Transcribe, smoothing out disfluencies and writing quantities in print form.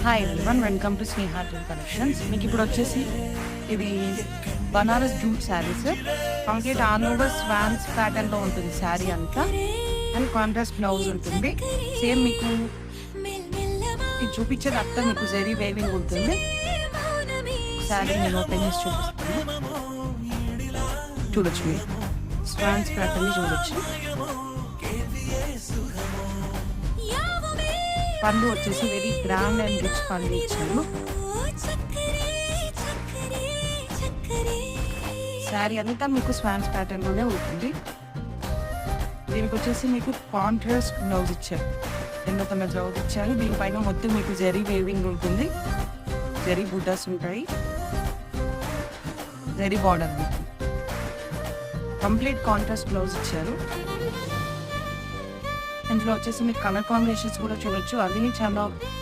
Hi everyone, welcome to Sneha dream collections. మీకు ఇప్పుడు వచ్చేసి ఇది Banaras jute saris. Complete all over swans ప్యాటర్న్లో ఉంటుంది శారీ అంతా. అండ్ కాంట్రాస్ట్ బ్లౌజ్ ఉంటుంది. సేమ్ మీకు ఇది చూపించేది అంతా మీకు జరీ వేవింగ్ ఉంటుంది. శారీ నేను ఓపెన్ చేసి చూపిస్తాను. చూడొచ్చు, మీరు స్వాన్స్ ప్యాటర్న్ చూడొచ్చు. పళ్ళు వచ్చేసి వెరీ గ్రాండ్ అండ్ రిచ్ పళ్ళు ఇచ్చారు. శారీ అంతా మీకు స్వాన్స్ ప్యాటర్న్ లోనే ఉంటుంది. దీనికి వచ్చేసి మీకు కాంట్రాస్ట్ బ్లౌజ్ ఇచ్చారు. ఎన్నో కలర్ బ్లౌజ్ ఇచ్చారు. దీనిపైన మొత్తం మీకు జరీ వేవింగ్ ఉంటుంది. జరీ బుడ్డాస్ ఉంటాయి. జరీ బార్డర్ ఉంటుంది. కంప్లీట్ కాంట్రాస్ట్ బ్లౌజ్ ఇచ్చారు. ఇందులో వచ్చేసి మీకు కలర్ కాంబినేషన్స్ కూడా చూడొచ్చు. అవి చాలా